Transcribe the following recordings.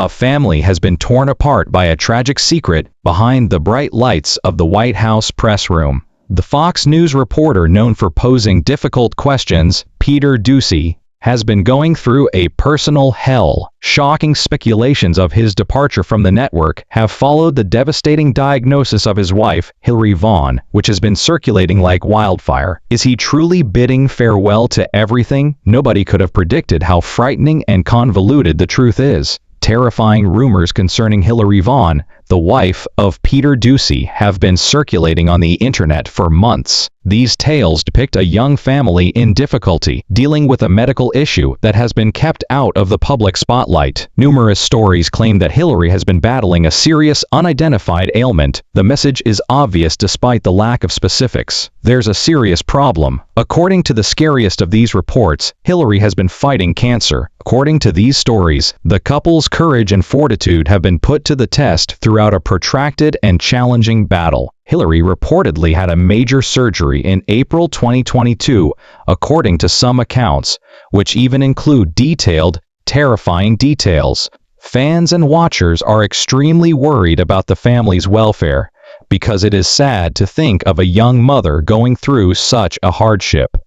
A family has been torn apart by a tragic secret behind the bright lights of the White House press room. The Fox News reporter known for posing difficult questions, Peter Doocy, has been going through a personal hell. Shocking speculations of his departure from the network have followed the devastating diagnosis of his wife, Hillary Vaughn, which has been circulating like wildfire. Is he truly bidding farewell to everything? Nobody could have predicted how frightening and convoluted the truth is. Terrifying rumors concerning Hillary Vaughn, the wife of Peter Doocy, have been circulating on the internet for months. These tales depict a young family in difficulty, dealing with a medical issue that has been kept out of the public spotlight. Numerous stories claim that Hillary has been battling a serious, unidentified ailment. The message is obvious despite the lack of specifics. There's a serious problem. According to the scariest of these reports, Hillary has been fighting cancer. According to these stories, the couple's courage and fortitude have been put to the test throughout a protracted and challenging battle. Hillary reportedly had a major surgery in April 2022, according to some accounts, which even include detailed, terrifying details. Fans and watchers are extremely worried about the family's welfare, because it is sad to think of a young mother going through such a hardship.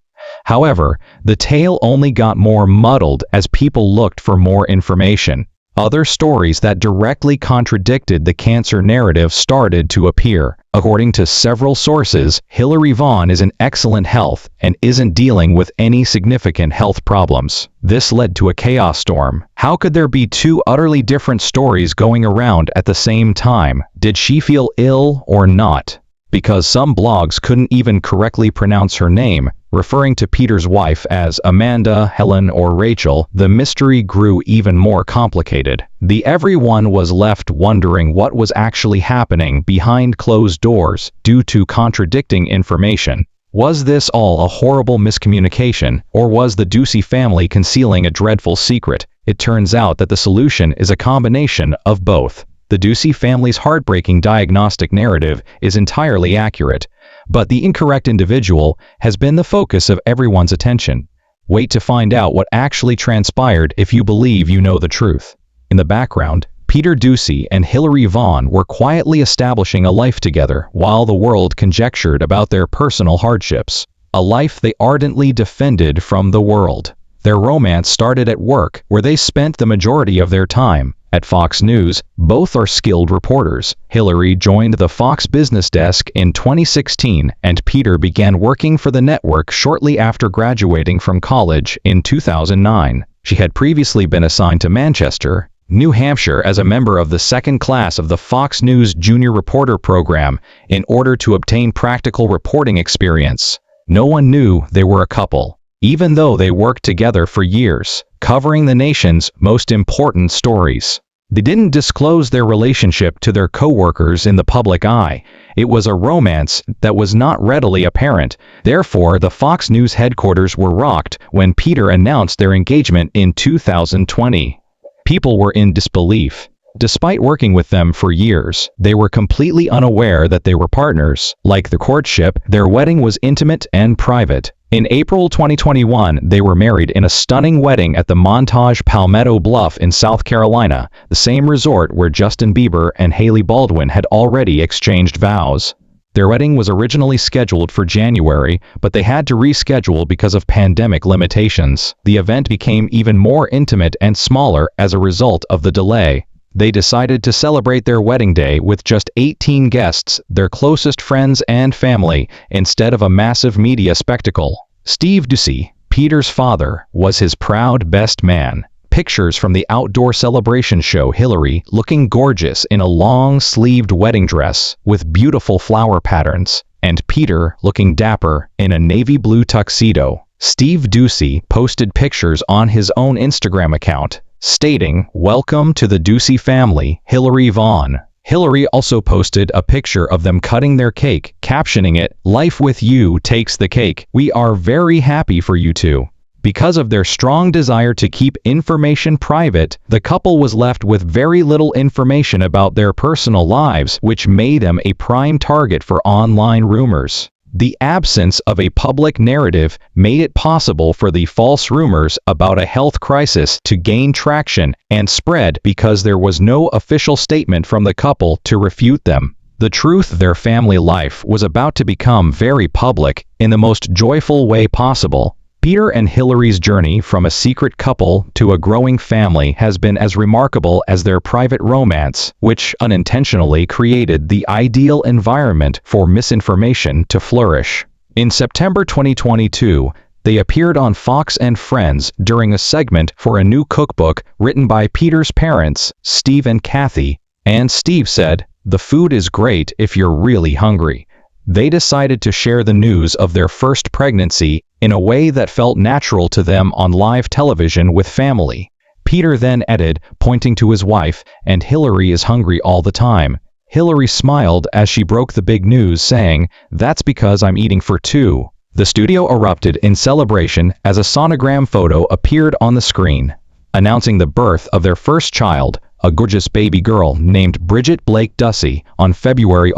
However, the tale only got more muddled as people looked for more information. Other stories that directly contradicted the cancer narrative started to appear. According to several sources, Hillary Vaughn is in excellent health and isn't dealing with any significant health problems. This led to a chaos storm. How could there be two utterly different stories going around at the same time? Did she feel ill or not? Because some blogs couldn't even correctly pronounce her name, referring to Peter's wife as Amanda, Helen, or Rachel, the mystery grew even more complicated. Everyone was left wondering what was actually happening behind closed doors due to contradicting information. Was this all a horrible miscommunication, or was the Doocy family concealing a dreadful secret? It turns out that the solution is a combination of both. The Doocy family's heartbreaking diagnostic narrative is entirely accurate, but the incorrect individual has been the focus of everyone's attention. Wait to find out what actually transpired if you believe you know the truth. In the background, Peter Doocy and Hillary Vaughn were quietly establishing a life together while the world conjectured about their personal hardships, a life they ardently defended from the world. Their romance started at work, where they spent the majority of their time. At Fox News, both are skilled reporters. Hillary joined the Fox business desk in 2016, and Peter began working for the network shortly after graduating from college in 2009. She had previously been assigned to Manchester, New Hampshire as a member of the second class of the Fox News Junior Reporter program in order to obtain practical reporting experience. No one knew they were a couple, even though they worked together for years, covering the nation's most important stories. They didn't disclose their relationship to their co-workers in the public eye. It was a romance that was not readily apparent. Therefore, the Fox News headquarters were rocked when Peter announced their engagement in 2020. People were in disbelief. Despite working with them for years, they were completely unaware that they were partners. Like the courtship, their wedding was intimate and private. In April 2021, they were married in a stunning wedding at the Montage Palmetto Bluff in South Carolina, the same resort where Justin Bieber and Hailey Baldwin had already exchanged vows. Their wedding was originally scheduled for January, but they had to reschedule because of pandemic limitations. The event became even more intimate and smaller as a result of the delay. They decided to celebrate their wedding day with just 18 guests, their closest friends and family, instead of a massive media spectacle. Steve Doocy, Peter's father, was his proud best man. Pictures from the outdoor celebration show Hillary looking gorgeous in a long-sleeved wedding dress with beautiful flower patterns, and Peter looking dapper in a navy blue tuxedo. Steve Doocy posted pictures on his own Instagram account, stating, "Welcome to the Doocy family, Hillary Vaughn." Hillary also posted a picture of them cutting their cake, captioning it, "Life with you takes the cake. We are very happy for you two." Because of their strong desire to keep information private, the couple was left with very little information about their personal lives, which made them a prime target for online rumors. The absence of a public narrative made it possible for the false rumors about a health crisis to gain traction and spread because there was no official statement from the couple to refute them. The truth, their family life was about to become very public in the most joyful way possible. Peter and Hillary's journey from a secret couple to a growing family has been as remarkable as their private romance, which unintentionally created the ideal environment for misinformation to flourish. In September 2022, they appeared on Fox and Friends during a segment for a new cookbook written by Peter's parents, Steve and Kathy, and Steve said, "The food is great if you're really hungry." They decided to share the news of their first pregnancy in a way that felt natural to them on live television with family. Peter then added, pointing to his wife, "And Hillary is hungry all the time." Hillary smiled as she broke the big news, saying, "That's because I'm eating for two." The studio erupted in celebration as a sonogram photo appeared on the screen, announcing the birth of their first child, a gorgeous baby girl named Bridget Blake Doocy, on February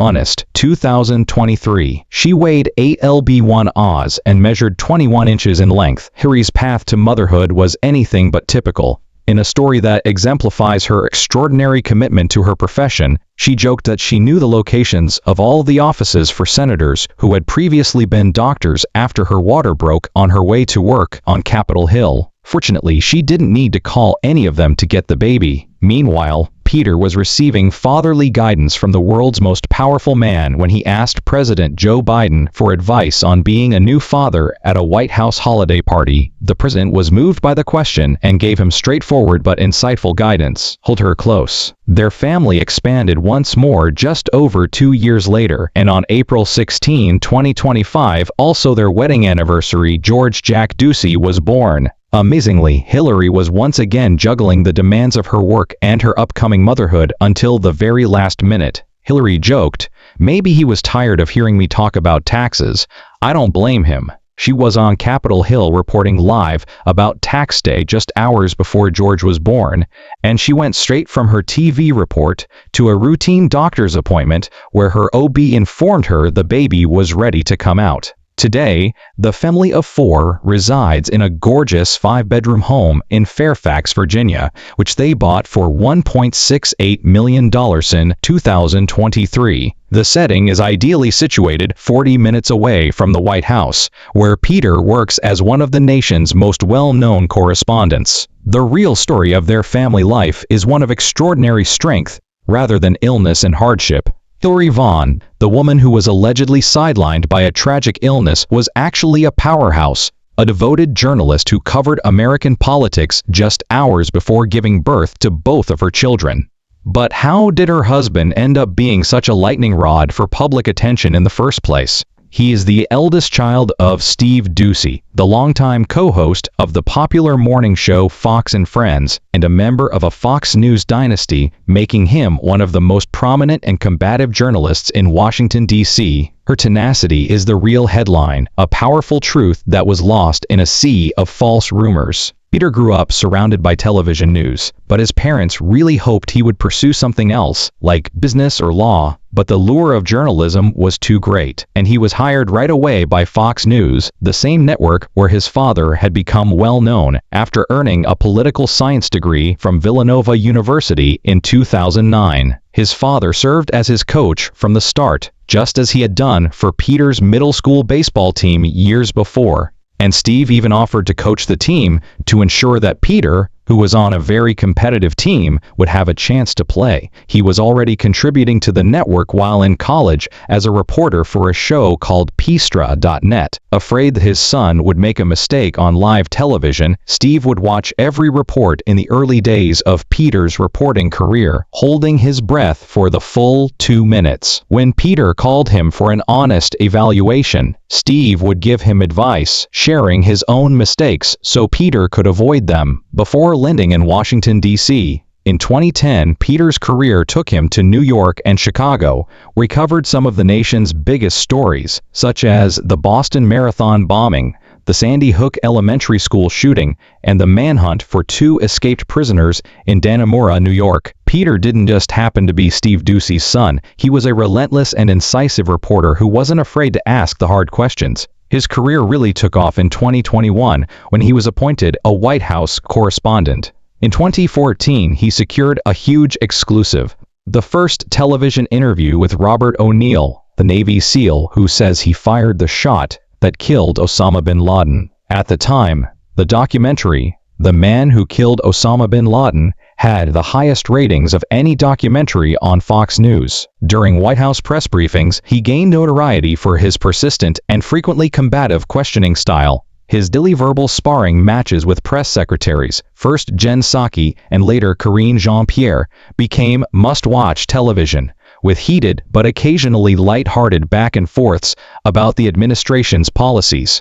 2023. She weighed 8 lb1 Oz and measured 21 inches in length. Hillary's path to motherhood was anything but typical. In a story that exemplifies her extraordinary commitment to her profession, she joked that she knew the locations of all the offices for senators who had previously been doctors after her water broke on her way to work on Capitol Hill. Fortunately, she didn't need to call any of them to get the baby. Meanwhile, Peter was receiving fatherly guidance from the world's most powerful man when he asked President Joe Biden for advice on being a new father at a White House holiday party. The president was moved by the question and gave him straightforward but insightful guidance. Hold her close. Their family expanded once more just over 2 years later, and on April 16, 2025, also their wedding anniversary, George Jack Doocy was born. Amazingly, Hillary was once again juggling the demands of her work and her upcoming motherhood until the very last minute. Hillary joked, "Maybe he was tired of hearing me talk about taxes. I don't blame him." She was on Capitol Hill reporting live about tax day just hours before George was born, and she went straight from her TV report to a routine doctor's appointment where her OB informed her the baby was ready to come out. Today, the family of 4 resides in a gorgeous 5-bedroom home in Fairfax, Virginia, which they bought for $1.68 million in 2023. The setting is ideally situated 40 minutes away from the White House, where Peter works as one of the nation's most well-known correspondents. The real story of their family life is one of extraordinary strength, rather than illness and hardship. Hillary Vaughn, the woman who was allegedly sidelined by a tragic illness, was actually a powerhouse, a devoted journalist who covered American politics just hours before giving birth to both of her children. But how did her husband end up being such a lightning rod for public attention in the first place? He is the eldest child of Steve Doocy, the longtime co-host of the popular morning show Fox and Friends, and a member of a Fox News dynasty, making him one of the most prominent and combative journalists in Washington, D.C. Her tenacity is the real headline, a powerful truth that was lost in a sea of false rumors. Peter grew up surrounded by television news, but his parents really hoped he would pursue something else, like business or law, but the lure of journalism was too great, and he was hired right away by Fox News, the same network where his father had become well known after earning a political science degree from Villanova University in 2009. His father served as his coach from the start, just as he had done for Peter's middle school baseball team years before. And Steve even offered to coach the team to ensure that Peter, who was on a very competitive team, would have a chance to play. He was already contributing to the network while in college as a reporter for a show called Peastra.net. Afraid that his son would make a mistake on live television, Steve would watch every report in the early days of Peter's reporting career, holding his breath for the full 2 minutes. When Peter called him for an honest evaluation, Steve would give him advice, sharing his own mistakes so Peter could avoid them. Before landing in Washington, D.C. in 2010, Peter's career took him to New York and Chicago, where he covered some of the nation's biggest stories, such as the Boston Marathon bombing, the Sandy Hook Elementary School shooting, and the manhunt for 2 escaped prisoners in Dannemora, New York. Peter didn't just happen to be Steve Doocy's son, he was a relentless and incisive reporter who wasn't afraid to ask the hard questions. His career really took off in 2021 when he was appointed a White House correspondent. In 2014, he secured a huge exclusive: the first television interview with Robert O'Neill, the Navy SEAL who says he fired the shot that killed Osama bin Laden. At the time, the documentary, The Man Who Killed Osama bin Laden, had the highest ratings of any documentary on Fox News. During White House press briefings, he gained notoriety for his persistent and frequently combative questioning style. His daily verbal sparring matches with press secretaries, first Jen Psaki and later Karine Jean-Pierre, became must-watch television, with heated but occasionally light-hearted back-and-forths about the administration's policies.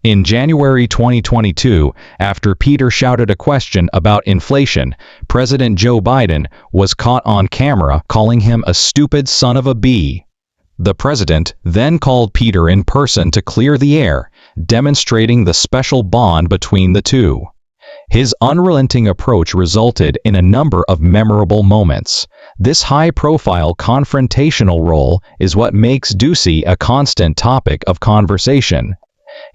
In January 2022, after Peter shouted a question about inflation, President Joe Biden was caught on camera calling him a stupid son of a bee. The president then called Peter in person to clear the air, demonstrating the special bond between the two. His unrelenting approach resulted in a number of memorable moments. This high-profile confrontational role is what makes Doocy a constant topic of conversation.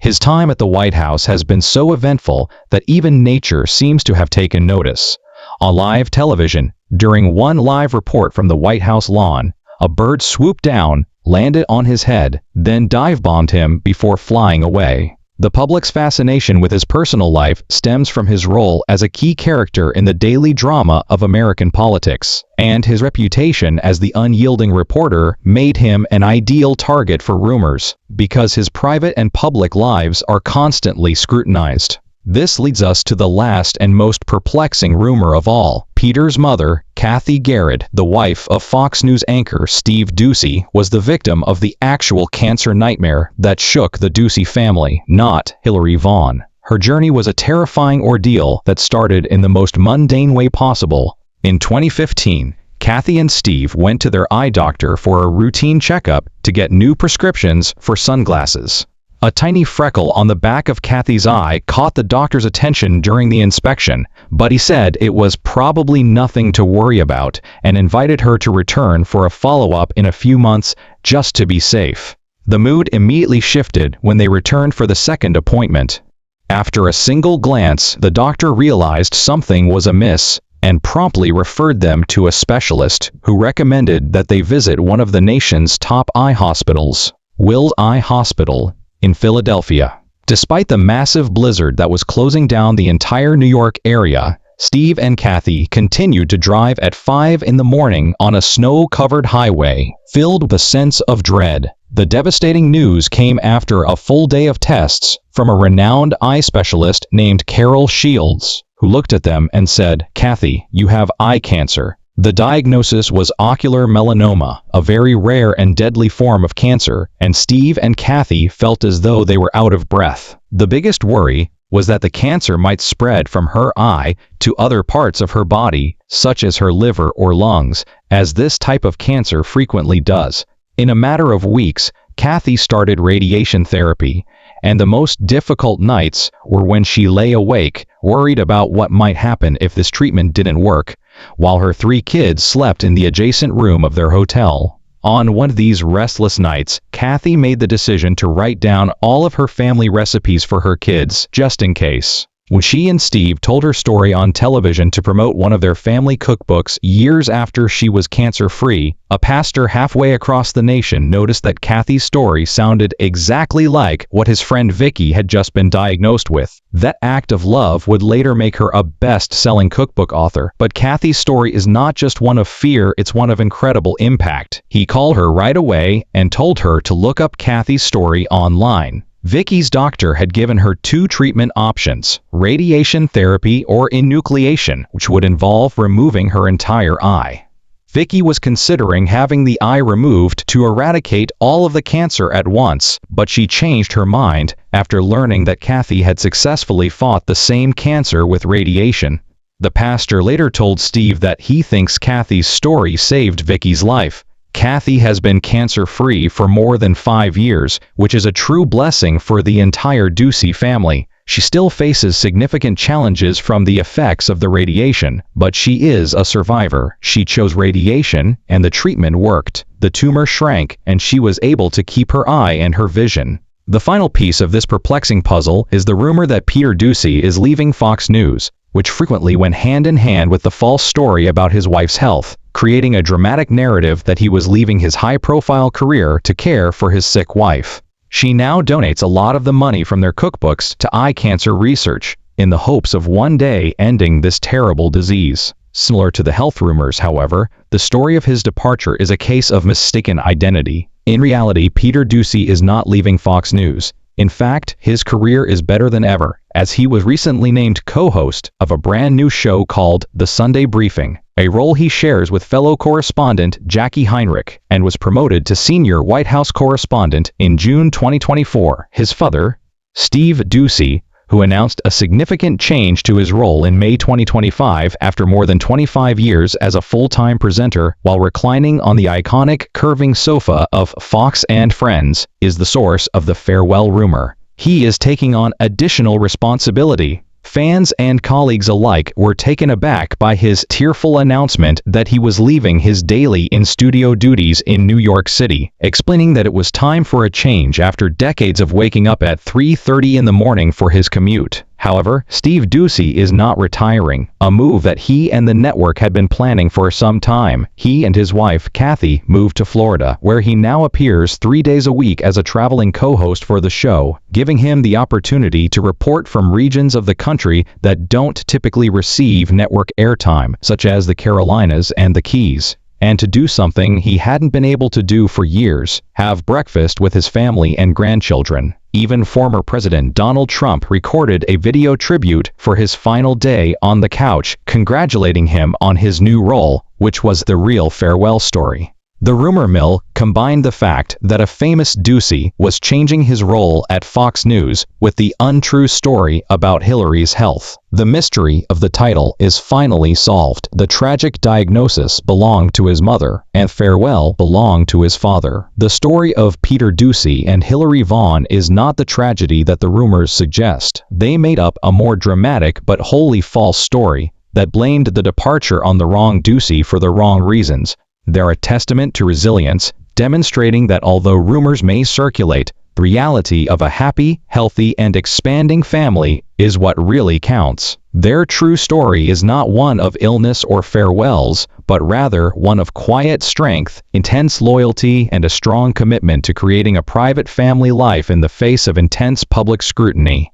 His time at the White House has been so eventful that even nature seems to have taken notice. On live television, during one live report from the White House lawn, a bird swooped down, landed on his head, then dive-bombed him before flying away. The public's fascination with his personal life stems from his role as a key character in the daily drama of American politics, and his reputation as the unyielding reporter made him an ideal target for rumors, because his private and public lives are constantly scrutinized. This leads us to the last and most perplexing rumor of all. Peter's mother, Kathy Garrett, the wife of Fox News anchor Steve Doocy, was the victim of the actual cancer nightmare that shook the Doocy family, not Hillary Vaughn. Her journey was a terrifying ordeal that started in the most mundane way possible. In 2015, Kathy and Steve went to their eye doctor for a routine checkup to get new prescriptions for sunglasses. A tiny freckle on the back of Kathy's eye caught the doctor's attention during the inspection, but he said it was probably nothing to worry about and invited her to return for a follow-up in a few months just to be safe. The mood immediately shifted when they returned for the second appointment. After a single glance, the doctor realized something was amiss and promptly referred them to a specialist who recommended that they visit one of the nation's top eye hospitals, Wills Eye Hospital, in Philadelphia. Despite the massive blizzard that was closing down the entire New York area, Steve and Kathy continued to drive at 5 in the morning on a snow-covered highway, filled with a sense of dread. The devastating news came after a full day of tests from a renowned eye specialist named Carol Shields, who looked at them and said, "Kathy, you have eye cancer." The diagnosis was ocular melanoma, a very rare and deadly form of cancer, and Steve and Kathy felt as though they were out of breath. The biggest worry was that the cancer might spread from her eye to other parts of her body, such as her liver or lungs, as this type of cancer frequently does. In a matter of weeks, Kathy started radiation therapy, and the most difficult nights were when she lay awake, worried about what might happen if this treatment didn't work, while her 3 kids slept in the adjacent room of their hotel. On one of these restless nights, Kathy made the decision to write down all of her family recipes for her kids, just in case. When she and Steve told her story on television to promote one of their family cookbooks years after she was cancer-free, a pastor halfway across the nation noticed that Kathy's story sounded exactly like what his friend Vicky had just been diagnosed with. That act of love would later make her a best-selling cookbook author, but Kathy's story is not just one of fear, it's one of incredible impact. He called her right away and told her to look up Kathy's story online. Vicky's doctor had given her 2 treatment options: radiation therapy or enucleation, which would involve removing her entire eye. Vicky was considering having the eye removed to eradicate all of the cancer at once, but she changed her mind after learning that Kathy had successfully fought the same cancer with radiation. The pastor later told Steve that he thinks Kathy's story saved Vicky's life. Kathy has been cancer-free for more than 5 years, which is a true blessing for the entire Doocy family. She still faces significant challenges from the effects of the radiation, but she is a survivor. She chose radiation, and the treatment worked. The tumor shrank, and she was able to keep her eye and her vision. The final piece of this perplexing puzzle is the rumor that Peter Doocy is leaving Fox News, which frequently went hand in hand with the false story about his wife's health, creating a dramatic narrative that he was leaving his high-profile career to care for his sick wife. She now donates a lot of the money from their cookbooks to eye cancer research, in the hopes of one day ending this terrible disease. Similar to the health rumors, however, the story of his departure is a case of mistaken identity. In reality, Peter Doocy is not leaving Fox News. In fact, his career is better than ever, as he was recently named co-host of a brand new show called The Sunday Briefing, a role he shares with fellow correspondent Jackie Heinrich, and was promoted to senior White House correspondent in June 2024. His father, Steve Doocy, who announced a significant change to his role in May 2025 after more than 25 years as a full-time presenter while reclining on the iconic curving sofa of Fox and Friends, is the source of the farewell rumor. He is taking on additional responsibility. Fans and colleagues alike were taken aback by his tearful announcement that he was leaving his daily in-studio duties in New York City, explaining that it was time for a change after decades of waking up at 3:30 in the morning for his commute. However, Steve Doocy is not retiring, a move that he and the network had been planning for some time. He and his wife, Kathy, moved to Florida, where he now appears 3 days a week as a traveling co-host for the show, giving him the opportunity to report from regions of the country that don't typically receive network airtime, such as the Carolinas and the Keys, and to do something he hadn't been able to do for years: have breakfast with his family and grandchildren. Even former President Donald Trump recorded a video tribute for his final day on the couch, congratulating him on his new role, which was the real farewell story. The rumor mill combined the fact that a famous Doocy was changing his role at Fox News with the untrue story about Hillary's health. The mystery of the title is finally solved. The tragic diagnosis belonged to his mother, and farewell belonged to his father. The story of Peter Doocy and Hillary Vaughn is not the tragedy that the rumors suggest. They made up a more dramatic but wholly false story that blamed the departure on the wrong Doocy for the wrong reasons. They're a testament to resilience, demonstrating that although rumors may circulate, the reality of a happy, healthy, and expanding family is what really counts. Their true story is not one of illness or farewells, but rather one of quiet strength, intense loyalty, and a strong commitment to creating a private family life in the face of intense public scrutiny.